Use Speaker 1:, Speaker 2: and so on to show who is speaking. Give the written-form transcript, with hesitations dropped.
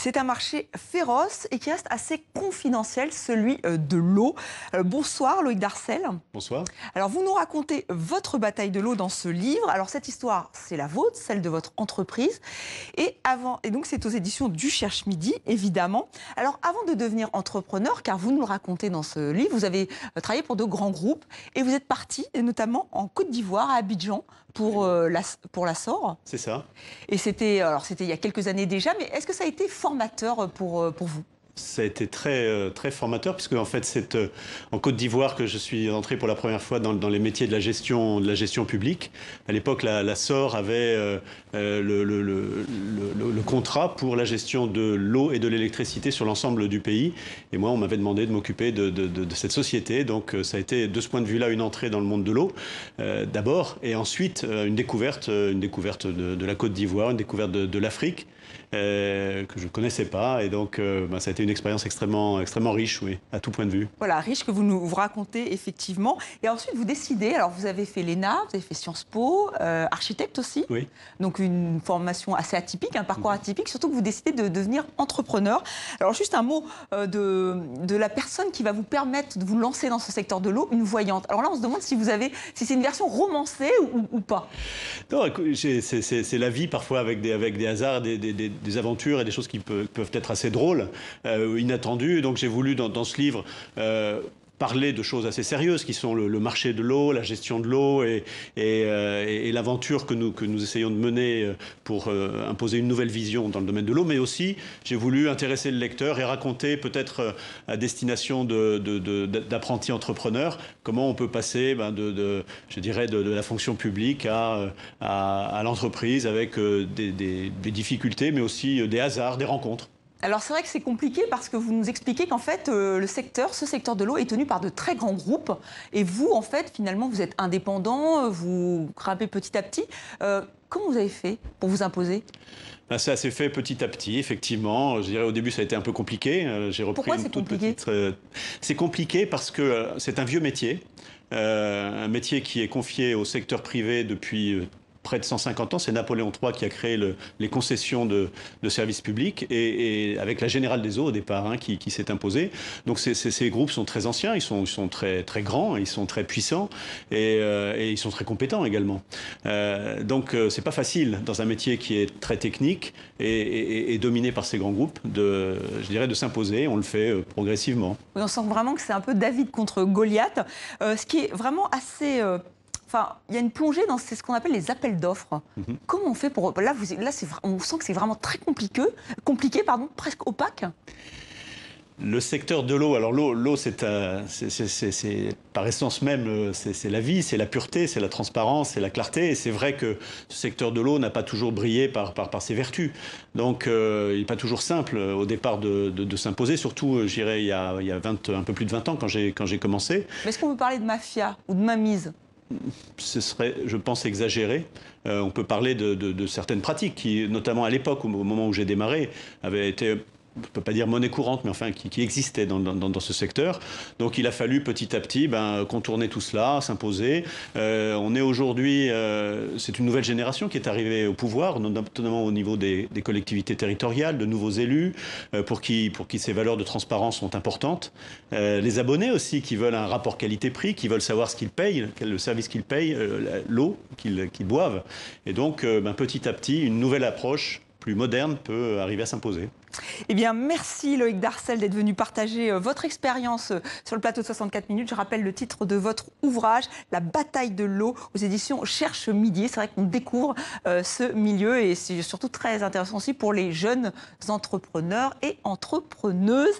Speaker 1: C'est un marché féroce et qui reste assez confidentiel, celui de l'eau. Bonsoir Loïc Darcel.
Speaker 2: Bonsoir.
Speaker 1: Alors vous nous racontez votre bataille de l'eau dans ce livre. Alors cette histoire, c'est la vôtre, celle de votre entreprise. Et donc c'est aux éditions du Cherche Midi, évidemment. Alors avant de devenir entrepreneur, car vous nous le racontez dans ce livre, vous avez travaillé pour de grands groupes et vous êtes parti, notamment en Côte d'Ivoire, à Abidjan, pour la SOR.
Speaker 2: C'est ça.
Speaker 1: Et c'était il y a quelques années déjà, mais est-ce que ça a été formateur pour vous?
Speaker 2: Ça a été très formateur, puisque en fait, c'est en Côte d'Ivoire que je suis entré pour la première fois dans les métiers de la gestion publique. À l'époque, la SOR avait le contrat pour la gestion de l'eau et de l'électricité sur l'ensemble du pays. Et moi, on m'avait demandé de m'occuper de cette société. Donc, ça a été, de ce point de vue-là, une entrée dans le monde de l'eau, d'abord, et ensuite, une découverte de la Côte d'Ivoire, une découverte de l'Afrique. Que je ne connaissais pas, et donc ça a été une expérience extrêmement riche, oui, à tout point de vue.
Speaker 1: Voilà, riche que vous racontez effectivement. Et ensuite vous décidez, alors vous avez fait l'ENA, vous avez fait Sciences Po, architecte aussi,
Speaker 2: oui.
Speaker 1: Donc une formation assez atypique, un parcours atypique, surtout que vous décidez de devenir entrepreneur. Alors juste un mot de la personne qui va vous permettre de vous lancer dans ce secteur de l'eau, une voyante. Alors là on se demande si c'est une version romancée ou pas.
Speaker 2: Non, c'est la vie parfois avec des hasards, des aventures et des choses qui peuvent être assez drôles, inattendues. Donc j'ai voulu dans ce livre parler de choses assez sérieuses qui sont le marché de l'eau, la gestion de l'eau et l'aventure que nous essayons de mener pour imposer une nouvelle vision dans le domaine de l'eau. Mais aussi, j'ai voulu intéresser le lecteur et raconter peut-être à destination d'apprentis entrepreneurs comment on peut passer je dirais de la fonction publique à l'entreprise avec des difficultés, mais aussi des hasards, des rencontres.
Speaker 1: Alors c'est vrai que c'est compliqué parce que vous nous expliquez qu'en fait ce secteur de l'eau est tenu par de très grands groupes et vous en fait finalement vous êtes indépendant, vous grimpez petit à petit. Comment vous avez fait pour vous imposer?
Speaker 2: Ça s'est fait petit à petit, effectivement. Je dirais au début ça a été un peu compliqué.
Speaker 1: Pourquoi c'est compliqué?
Speaker 2: C'est compliqué parce que c'est un vieux métier, un métier qui est confié au secteur privé depuis près de 150 ans. C'est Napoléon III qui a créé les concessions de services publics et avec la Générale des Eaux au départ qui s'est imposée. Donc ces groupes sont très anciens, ils sont très grands, ils sont très puissants et ils sont très compétents également. Donc c'est pas facile dans un métier qui est très technique et dominé par ces grands groupes je dirais de s'imposer. On le fait progressivement.
Speaker 1: Oui, on sent vraiment que c'est un peu David contre Goliath, ce qui est vraiment assez... Enfin, il y a une plongée dans ce qu'on appelle les appels d'offres. Comment on fait pour... Là, on sent que c'est vraiment très compliqué, presque opaque.
Speaker 2: Le secteur de l'eau, alors l'eau, c'est par essence même, c'est la vie, c'est la pureté, c'est la transparence, c'est la clarté. Et c'est vrai que ce secteur de l'eau n'a pas toujours brillé par ses vertus. Donc, il n'est pas toujours simple au départ de s'imposer, surtout, je dirais, il y a un peu plus de 20 ans quand j'ai commencé.
Speaker 1: Mais est-ce qu'on peut parler de mafia ou de mainmise?
Speaker 2: Ce serait, je pense, exagéré. On peut parler de certaines pratiques qui, notamment à l'époque, au moment où j'ai démarré, avaient été... on ne peut pas dire monnaie courante, mais enfin qui existait dans ce secteur. Donc il a fallu petit à petit contourner tout cela, s'imposer. On est aujourd'hui, c'est une nouvelle génération qui est arrivée au pouvoir, notamment au niveau des collectivités territoriales, de nouveaux élus, pour qui ces valeurs de transparence sont importantes. Les abonnés aussi, qui veulent un rapport qualité-prix, qui veulent savoir ce qu'ils payent, le service qu'ils payent, l'eau qu'ils boivent. Et donc, petit à petit, une nouvelle approche plus moderne peut arriver à s'imposer.
Speaker 1: Eh bien, merci Loïc Darcel d'être venu partager votre expérience sur le plateau de 64 minutes. Je rappelle le titre de votre ouvrage, La bataille de l'eau, aux éditions Cherche Midi. C'est vrai qu'on découvre ce milieu et c'est surtout très intéressant aussi pour les jeunes entrepreneurs et entrepreneuses.